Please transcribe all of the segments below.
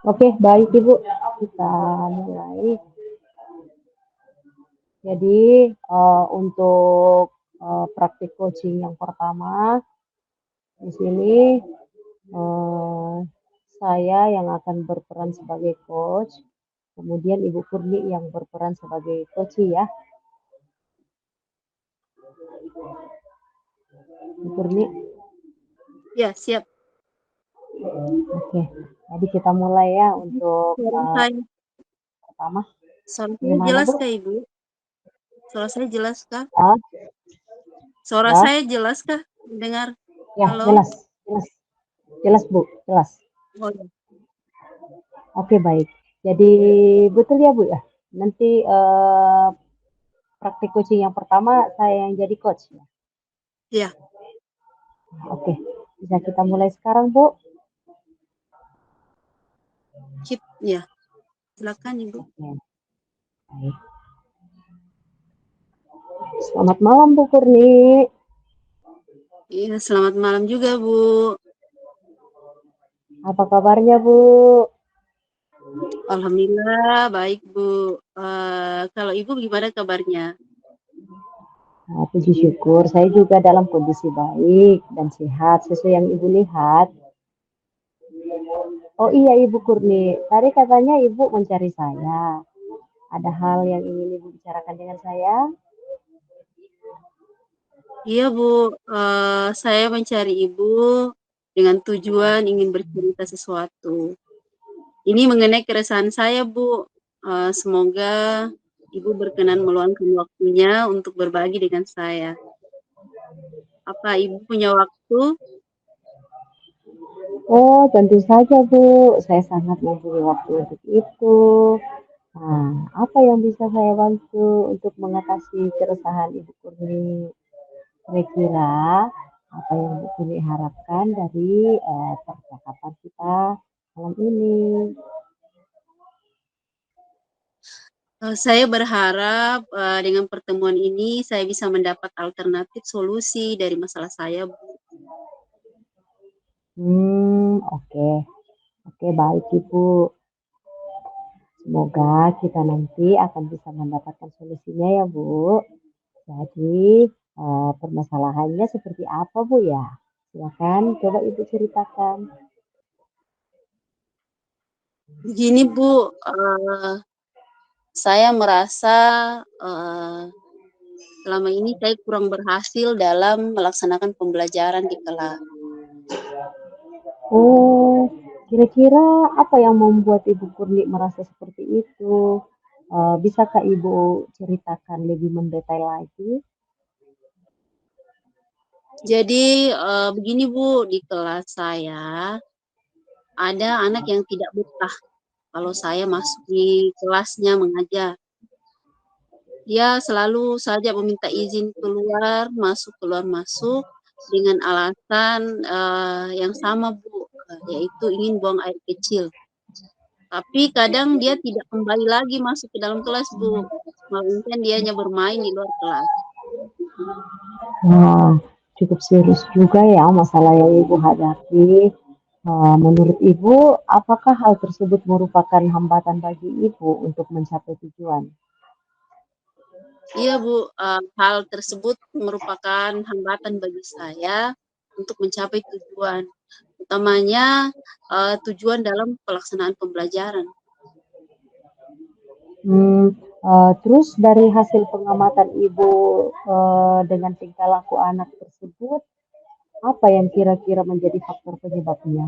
Oke, baik Ibu. Kita mulai. Jadi, untuk, praktik coaching yang pertama, di sini, eee, saya yang akan berperan sebagai coach, kemudian Ibu Kurni yang berperan sebagai coachee ya, Ibu Kurni. Ya, siap. Oke, jadi kita mulai ya untuk, Suara saya, pertama. suara saya Gimana jelas Bu? kah, Ibu? Suara saya jelas kah? Ah, Suara ya? saya jelas kah? Dengar? Ya, Halo? jelas jelas jelas Bu, jelas. Oh, ya. Oke, baik. Jadi betul ya Bu ya, nanti, praktik coaching yang pertama saya yang jadi coach ya? Ya, Oke, bisa kita mulai sekarang Bu? ya. Silakan, Ibu. Oke, baik. Selamat malam Bu Kurni. Iya, selamat malam juga, Bu. Apa kabarnya Bu? Alhamdulillah, baik, Bu. Kalau Ibu gimana kabarnya? Puji syukur saya juga dalam kondisi baik dan sehat sesuai yang Ibu lihat. Oh iya Ibu Kurni, tadi katanya Ibu mencari saya. Ada hal yang ingin Ibu bicarakan dengan saya? Iya, Bu. Saya mencari Ibu dengan tujuan ingin bercerita sesuatu. Ini mengenai keresahan saya, Bu. Semoga Ibu berkenan meluangkan waktunya untuk berbagi dengan saya. Apa Ibu punya waktu? Oh, tentu saja Bu, saya sangat mempunyai waktu untuk itu. Nah, apa yang bisa saya bantu untuk mengatasi keresahan Ibu Kurni? Kira-kira apa yang Ibu Kurni harapkan dari percakapan kita malam ini? Saya berharap dengan pertemuan ini saya bisa mendapat alternatif solusi dari masalah saya, Bu. Oke. Oke, baik Ibu. Semoga kita nanti akan bisa mendapatkan solusinya ya Bu. Jadi, permasalahannya seperti apa Bu ya? Silakan coba Ibu ceritakan. Begini, Bu, saya merasa selama ini saya kurang berhasil dalam melaksanakan pembelajaran di kelas. Oh, kira-kira apa yang membuat Ibu Kurni merasa seperti itu? Bisakah Ibu ceritakan lebih mendetail lagi? Jadi begini, Bu, di kelas saya ada anak yang tidak betah kalau saya masuk di kelasnya mengajar. Dia selalu saja meminta izin keluar masuk dengan alasan yang sama, Bu, yaitu ingin buang air kecil. Tapi kadang dia tidak kembali lagi masuk ke dalam kelas, Bu, melainkan dia hanya bermain di luar kelas. Wah, cukup serius juga ya masalah yang Ibu hadapi. Menurut Ibu, apakah hal tersebut merupakan hambatan bagi Ibu untuk mencapai tujuan? Iya, Bu, hal tersebut merupakan hambatan bagi saya untuk mencapai tujuan, utamanya tujuan dalam pelaksanaan pembelajaran. Terus dari hasil pengamatan Ibu, dengan tingkah laku anak tersebut, apa yang kira-kira menjadi faktor penyebabnya?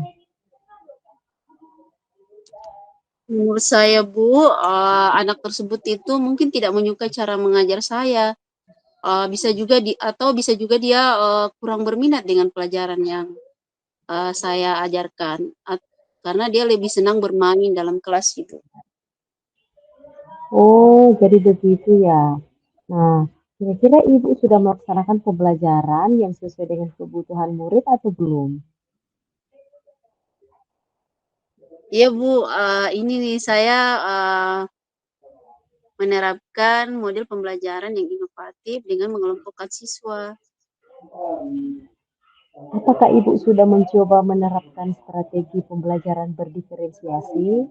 Menurut saya, Bu, anak tersebut itu mungkin tidak menyukai cara mengajar saya. Bisa juga dia kurang berminat dengan pelajaran yang saya ajarkan, karena dia lebih senang bermain dalam kelas gitu. Oh, jadi begitu ya. Nah, kira-kira Ibu sudah melaksanakan pembelajaran yang sesuai dengan kebutuhan murid atau belum? Iya, Bu, ini nih saya menerapkan model pembelajaran yang inovatif dengan mengelompokkan siswa. Apakah Ibu sudah mencoba menerapkan strategi pembelajaran berdiferensiasi?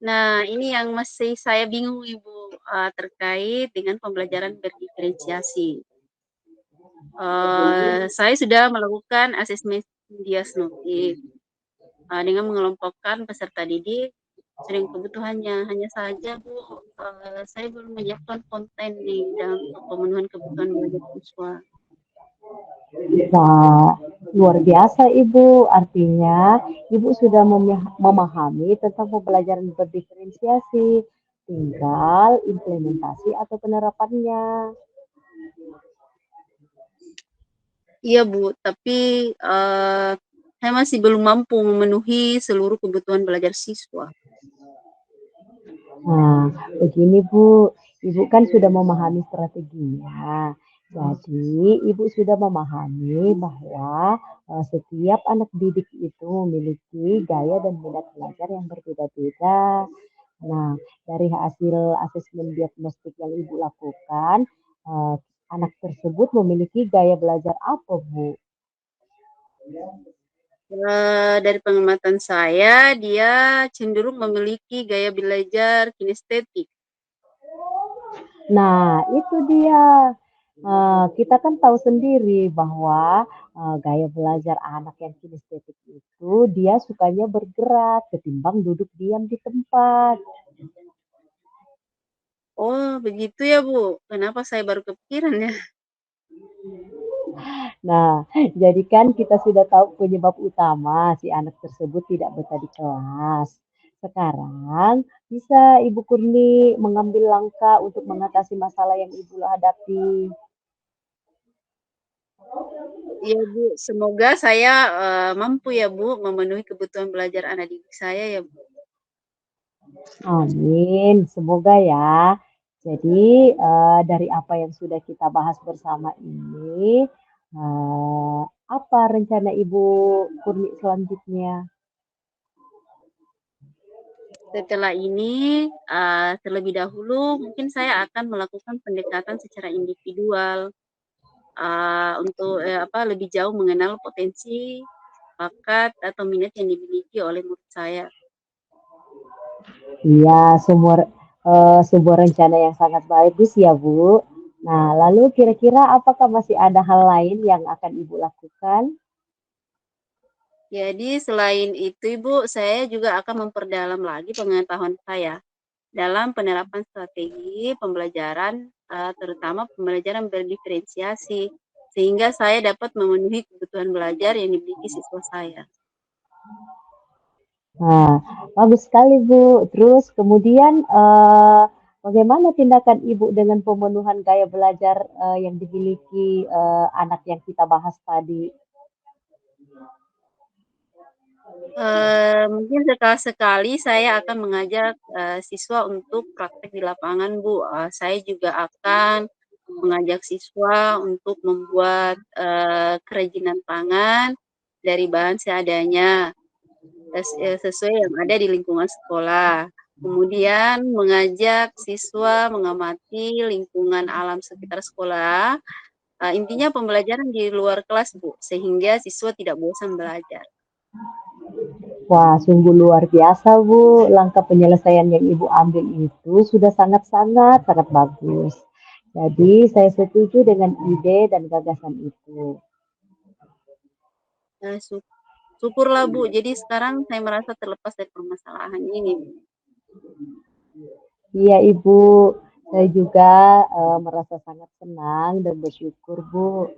Nah, ini yang masih saya bingung Ibu, terkait dengan pembelajaran berdiferensiasi. Saya sudah melakukan asesmen diagnostik dengan mengelompokkan peserta didik sering kebutuhannya. Hanya saja Bu, saya belum menyiapkan konten nih dalam untuk pemenuhan kebutuhan belajar siswa. Wah, luar biasa Ibu. Artinya Ibu sudah memahami tentang pembelajaran berdiferensiasi. Tinggal implementasi atau penerapannya. Iya Bu, tapi saya masih belum mampu memenuhi seluruh kebutuhan belajar siswa. Nah, begini Bu, Ibu kan sudah memahami strateginya. Jadi, Ibu sudah memahami bahwa setiap anak didik itu memiliki gaya dan minat belajar yang berbeda-beda. Nah, dari hasil asesmen diagnostik yang Ibu lakukan, eh, anak tersebut memiliki gaya belajar apa, Bu? Dari pengamatan saya, dia cenderung memiliki gaya belajar kinestetik. Nah, itu dia. Kita kan tahu sendiri bahwa gaya belajar anak yang kinestetik itu dia sukanya bergerak ketimbang duduk diam di tempat. Oh, begitu ya Bu. Kenapa saya baru kepikiran ya? Nah, jadi kan kita sudah tahu penyebab utama si anak tersebut tidak betah di kelas. Sekarang bisa Ibu Kurni mengambil langkah untuk mengatasi masalah yang Ibu hadapi. Iya Bu, semoga saya mampu ya Bu memenuhi kebutuhan belajar anak didik saya ya Bu. Amin, semoga ya. Jadi, dari apa yang sudah kita bahas bersama ini, apa rencana Ibu Kurni selanjutnya? Setelah ini, terlebih dahulu mungkin saya akan melakukan pendekatan secara individual untuk lebih jauh mengenal potensi, bakat atau minat yang dimiliki oleh murid saya. Iya, sebuah rencana yang sangat bagus ya, Bu. Nah, lalu kira-kira apakah masih ada hal lain yang akan Ibu lakukan? Jadi selain itu Ibu, saya juga akan memperdalam lagi pengetahuan saya dalam penerapan strategi pembelajaran, terutama pembelajaran berdiferensiasi, sehingga saya dapat memenuhi kebutuhan belajar yang dimiliki siswa saya. Nah, bagus sekali, Bu. Terus kemudian, bagaimana tindakan Ibu dengan pemenuhan gaya belajar, yang dimiliki, anak yang kita bahas tadi? Mungkin sekali-sekali saya akan mengajak, siswa untuk praktek di lapangan, Bu. Saya juga akan mengajak siswa untuk membuat, kerajinan tangan dari bahan seadanya, sesuai yang ada di lingkungan sekolah. Kemudian mengajak siswa mengamati lingkungan alam sekitar sekolah, intinya pembelajaran di luar kelas, Bu, sehingga siswa tidak bosan belajar. Wah, sungguh luar biasa, Bu. Langkah penyelesaian yang Ibu ambil itu sudah sangat-sangat sangat bagus. Jadi, saya setuju dengan ide dan gagasan itu. Eee, su Syukurlah, Bu, jadi sekarang saya merasa terlepas dari permasalahan ini, Bu. Iya, Ibu. Saya juga merasa sangat senang dan bersyukur, Bu.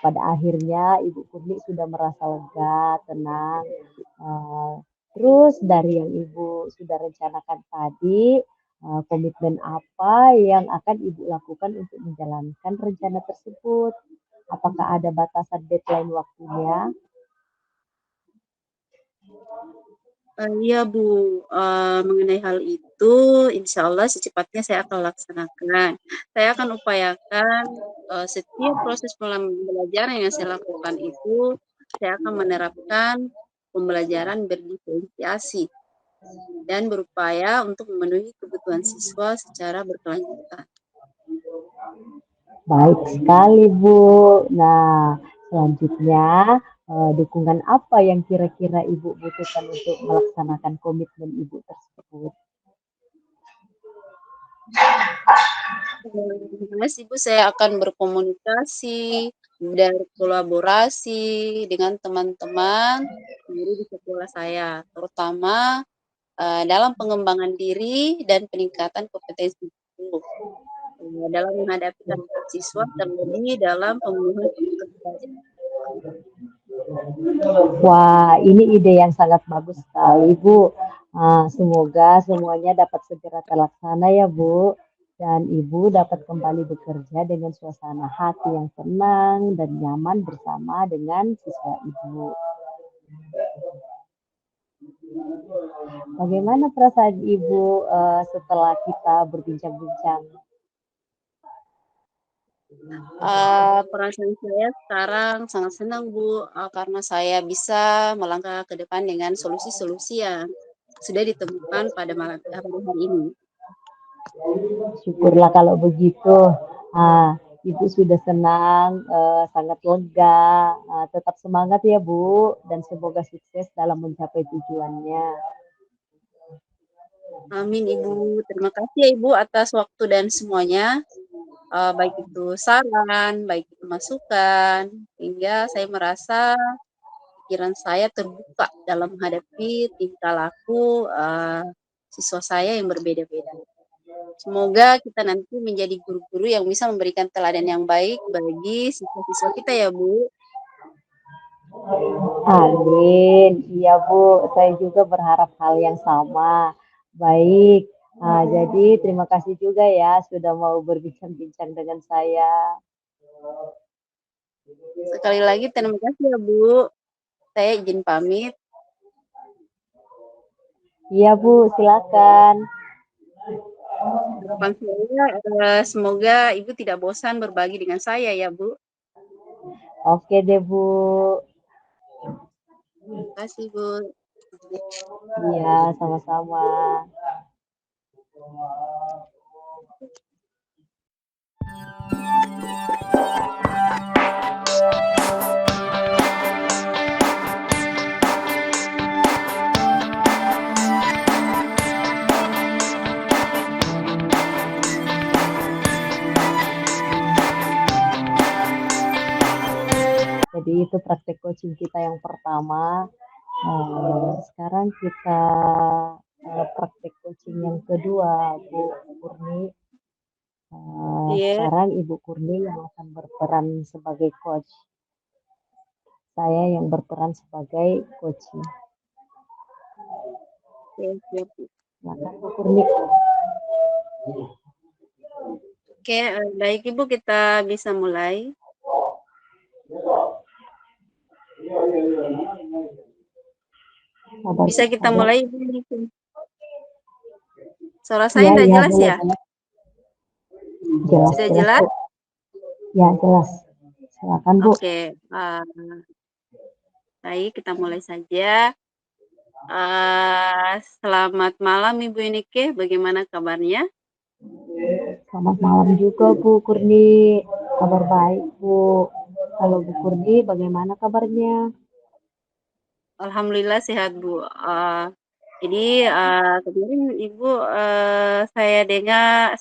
Pada akhirnya Ibu Kurni sudah merasa lega, tenang. Eh, Terus dari yang Ibu sudah rencanakan tadi, komitmen apa yang akan Ibu lakukan untuk menjalankan rencana tersebut? Apakah ada batasan deadline waktunya? Iya, Bu, mengenai hal itu insyaallah secepatnya saya akan laksanakan. Saya akan upayakan, setiap proses pembelajaran yang saya lakukan itu, saya akan menerapkan pembelajaran berdiferensiasi dan berupaya untuk memenuhi kebutuhan siswa secara berkelanjutan. Baik sekali, Bu. Nah, Selanjutnya, dukungan apa yang kira-kira Ibu butuhkan untuk melaksanakan komitmen Ibu tersebut? Jelas Ibu saya akan berkomunikasi dan kolaborasi dengan teman-teman guru di sekolah saya, terutama dalam pengembangan diri dan peningkatan kompetensi guru dalam menghadapi tantangan siswa, terlebih dalam pemenuhan kebutuhan belajar. Wah, ini ide yang sangat bagus sekali, Bu. Semoga semuanya dapat segera terlaksana ya, Bu. Dan Ibu dapat kembali bekerja dengan suasana hati yang tenang dan nyaman bersama dengan siswa Ibu. Bagaimana perasaan Ibu setelah kita berbincang-bincang? Perasaan saya sekarang sangat senang Bu, karena saya bisa melangkah ke depan dengan solusi-solusi yang sudah ditemukan pada hari ini. Syukurlah kalau begitu. Ibu sudah senang, sangat lega. Tetap semangat ya Bu, dan semoga sukses dalam mencapai tujuannya. Amin Ibu, terima kasih ya Ibu atas waktu dan semuanya, baik itu saran, baik itu masukan, hingga saya merasa pikiran saya terbuka dalam menghadapi tingkah laku siswa saya yang berbeda-beda. Semoga kita nanti menjadi guru-guru yang bisa memberikan teladan yang baik bagi siswa-siswa kita ya Bu. Amin. Iya Bu, saya juga berharap hal yang sama. Baik. Jadi terima kasih juga ya sudah mau berbincang-bincang dengan saya. Sekali lagi terima kasih ya Bu. Saya izin pamit. Iya Bu, silakan. Harapan saya semoga Ibu tidak bosan berbagi dengan saya ya Bu. Oke deh Bu. Terima kasih Bu. Iya, sama-sama. Jadi itu praktek coaching kita yang pertama. Sekarang kita praktek coaching yang kedua, Bu Kurni. Iya, Sekarang Ibu Kurni yang akan berperan sebagai coach. Saya yang berperan sebagai coaching. siap. Silakan Bu Kurni. Oke, baik Ibu kita bisa mulai. Bisa kita mulai Ibu. Suara saya tidak Iya, jelas boleh, ya? boleh. Jelas, Sudah jelas, jelas? Bu. Ya, jelas. Silakan, Bu. Oke, baik kita mulai saja. Selamat malam Ibu Enike, bagaimana kabarnya? Selamat malam juga Bu Kurni. Kabar baik Bu. Kalau Bu Kurni bagaimana kabarnya? Alhamdulillah sehat Bu. Jadi kemarin Ibu saya dengar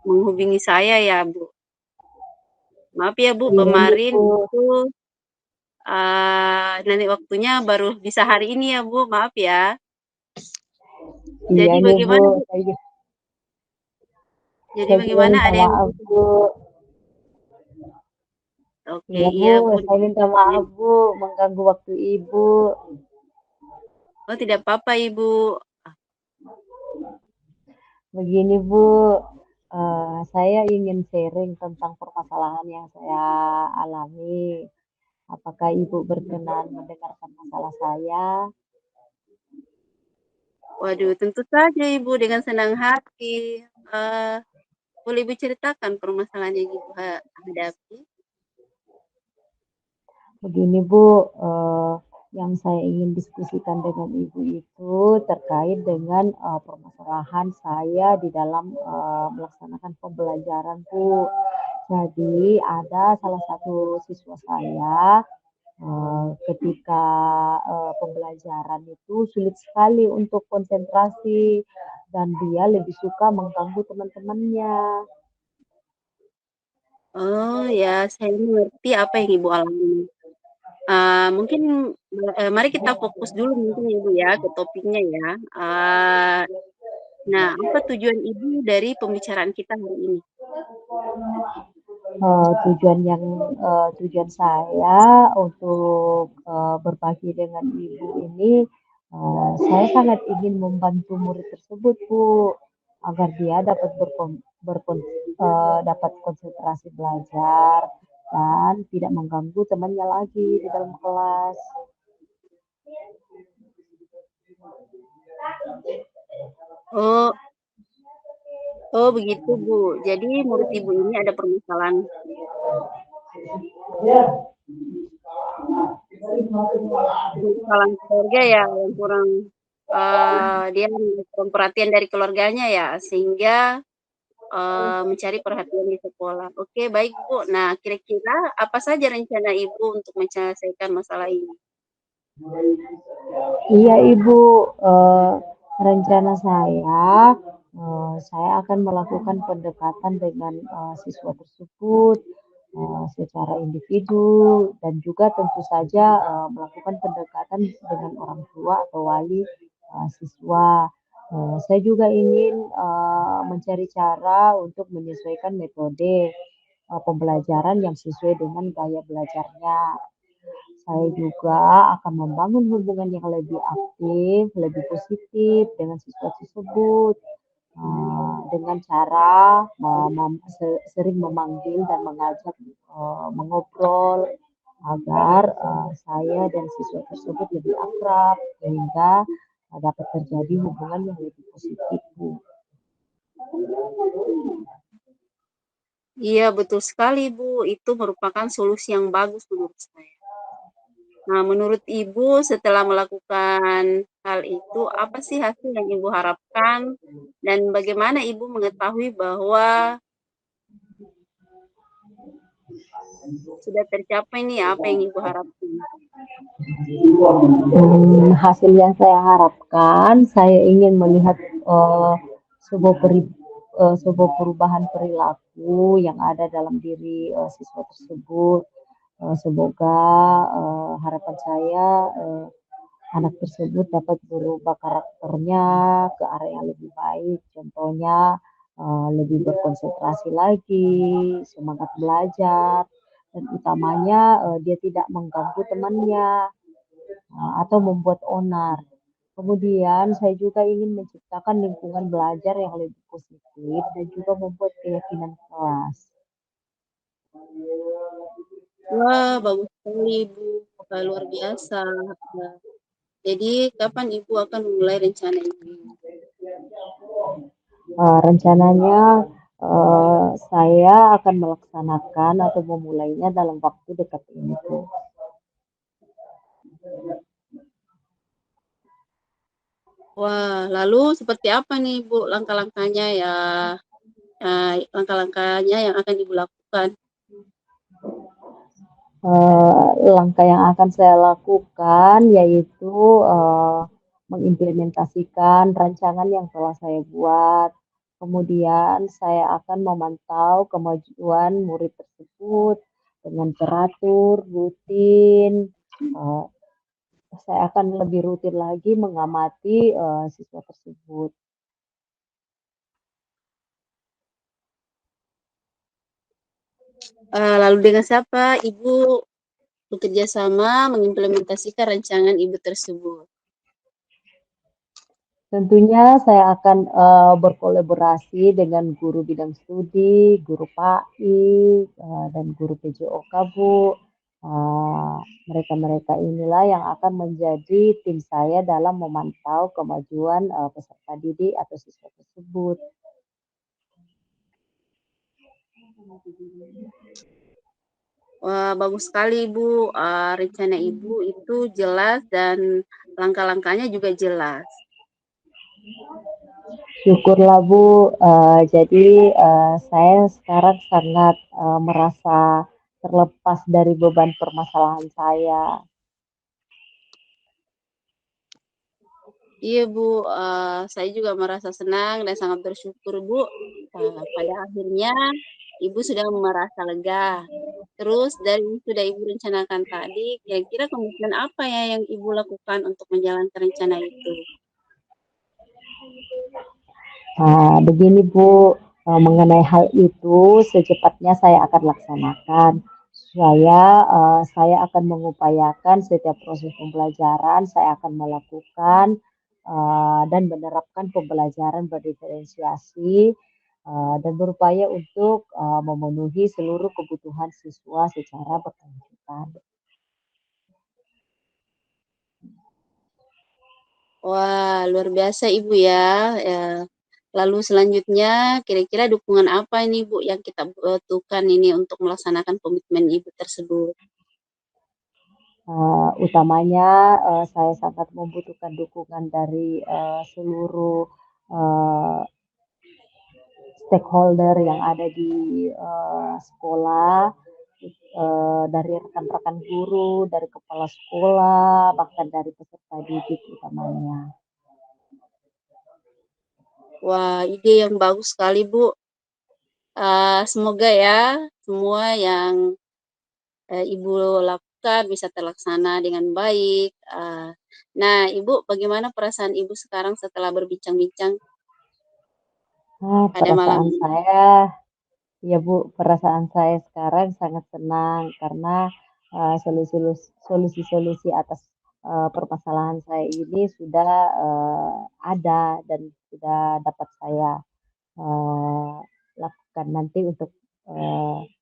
menghubungi saya ya Bu. Maaf ya Bu, Iya nih kemarin Bu. itu nanti waktunya baru bisa hari ini ya Bu, maaf ya. Iya Jadi nih Bu. bagaimana Bu? Jadi Saya juga bagaimana minta ada yang maaf Bu. Oke, Iya Bu, iya Bu. saya minta maaf Bu mengganggu waktu Ibu. Oh tidak apa-apa Ibu. Begini Bu, saya ingin sharing tentang permasalahan yang saya alami. Apakah Ibu berkenan mendengarkan masalah saya? Waduh, tentu saja Ibu dengan senang hati. Boleh Ibu ceritakan permasalahan yang Ibu hadapi? Begini Bu, yang saya ingin diskusikan dengan Ibu itu terkait dengan permasalahan saya di dalam melaksanakan pembelajaran Bu. Jadi ada salah satu siswa saya ketika pembelajaran itu sulit sekali untuk konsentrasi dan dia lebih suka mengganggu teman-temannya. Oh ya, saya mengerti apa yang Ibu alami. Mungkin mari kita fokus dulu mungkin Ibu ya ke topiknya ya. Nah, apa tujuan Ibu dari pembicaraan kita hari ini? Tujuan saya untuk berbagi dengan ibu ini, saya sangat ingin membantu murid tersebut, Bu, agar dia dapat dapat konsentrasi belajar dan tidak mengganggu temannya lagi di dalam kelas. Oh, oh begitu Bu. Jadi murid Ibu ini ada permasalahan keluarga ya yang kurang dia kurang perhatian dari keluarganya ya sehingga mencari perhatian di sekolah. Oke, baik Bu. Nah, kira-kira apa saja rencana Ibu untuk menyelesaikan masalah ini? Iya Ibu, rencana saya akan melakukan pendekatan dengan siswa tersebut secara individu dan juga tentu saja melakukan pendekatan dengan orang tua atau wali siswa. Saya juga ingin mencari cara untuk menyesuaikan metode pembelajaran yang sesuai dengan gaya belajarnya. Saya juga akan membangun hubungan yang lebih aktif, lebih positif dengan siswa tersebut, dengan cara sering memanggil dan mengajak mengobrol agar saya dan siswa tersebut lebih akrab sehingga dapat terjadi hubungan yang lebih positif, Bu. Iya, betul sekali Bu. Itu merupakan solusi yang bagus menurut saya. Nah, menurut Ibu setelah melakukan hal itu, apa sih hasil yang Ibu harapkan dan bagaimana Ibu mengetahui bahwa sudah tercapai nih apa yang Ibu harapkan? Hasil yang saya harapkan, saya ingin melihat eh, sebuah sebuah perubahan perilaku yang ada dalam diri siswa tersebut. Semoga harapan saya anak tersebut dapat berubah karakternya ke arah yang lebih baik. Contohnya lebih berkonsentrasi lagi, semangat belajar, dan utamanya dia tidak mengganggu temannya atau membuat onar. Kemudian saya juga ingin menciptakan lingkungan belajar yang lebih positif dan juga membuat keyakinan kelas. Wah, bagus sekali Ibu. Luar biasa. Nah, jadi kapan Ibu akan memulai rencana ini? Rencananya saya akan melaksanakan atau memulainya dalam waktu dekat ini, Bu. Wah, lalu seperti apa nih Bu langkah-langkahnya ya? Langkah-langkahnya yang akan Ibu lakukan? Langkah yang akan saya lakukan yaitu mengimplementasikan rancangan yang telah saya buat. Kemudian saya akan memantau kemajuan murid tersebut dengan teratur, rutin. Eh, saya akan lebih rutin lagi mengamati siswa tersebut. Lalu dengan siapa Ibu bekerja sama mengimplementasikan rancangan Ibu tersebut? Tentunya saya akan berkolaborasi dengan guru bidang studi, guru PAI, dan guru PJOK, Bu. Mereka-mereka inilah yang akan menjadi tim saya dalam memantau kemajuan peserta didik atau siswa tersebut. Wah, bagus sekali Ibu. Rencana Ibu itu jelas dan langkah-langkahnya juga jelas. Syukurlah Bu, jadi, saya sekarang sangat, merasa terlepas dari beban permasalahan saya. Iya Bu, saya juga merasa senang dan sangat bersyukur Bu, pada akhirnya Ibu sudah merasa lega. Terus dari yang sudah Ibu rencanakan tadi, kira-kira komitmen apa ya yang Ibu lakukan untuk menjalankan rencana itu? Begini Bu, mengenai hal itu secepatnya saya akan laksanakan. Saya akan mengupayakan setiap proses pembelajaran, saya akan melakukan, dan menerapkan pembelajaran berdiferensiasi, dan berupaya untuk, memenuhi seluruh kebutuhan siswa secara berkelanjutan. Wah, luar biasa Ibu ya. Lalu selanjutnya kira-kira dukungan apa ini Bu yang kita butuhkan ini untuk melaksanakan komitmen Ibu tersebut? Utamanya, saya sangat membutuhkan dukungan dari, seluruh, eee, stakeholder yang ada di, sekolah, dari rekan-rekan guru, dari kepala sekolah, bahkan dari peserta didik utamanya. Wah, ide yang bagus sekali Bu. Semoga ya semua yang, Ibu lakukan bisa terlaksana dengan baik. Nah Ibu, bagaimana perasaan Ibu sekarang setelah berbincang-bincang pada malam Perasaan ini? saya ya Bu, perasaan saya sekarang sangat senang karena, solusi-solusi atas, permasalahan saya ini sudah, ada dan sudah dapat saya, eee, lakukan nanti untuk,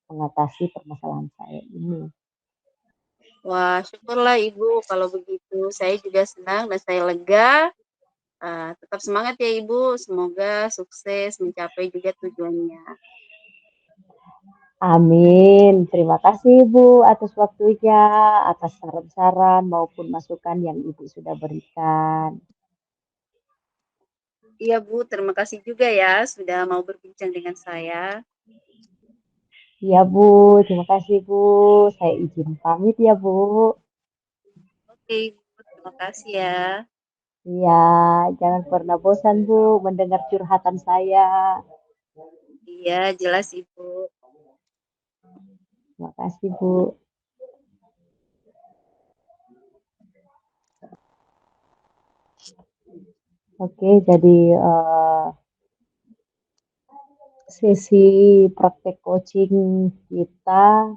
mengatasi permasalahan saya ini. Wah, syukurlah Ibu kalau begitu. Saya juga senang dan saya lega. Tetap semangat ya Ibu, semoga sukses mencapai juga tujuannya. Amin. Terima kasih Ibu atas waktunya, atas saran-saran maupun masukan yang Ibu sudah berikan. Iya Bu, terima kasih juga ya sudah mau berbincang dengan saya. Iya Bu, terima kasih Bu. Saya izin pamit ya Bu. Oke Ibu, terima kasih ya. Iya, jangan pernah bosan Bu mendengar curhatan saya. Iya, jelas Ibu. Terima kasih Bu. Oke, jadi sesi praktek coaching kita,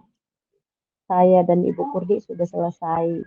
saya dan Ibu Kurdi sudah selesai.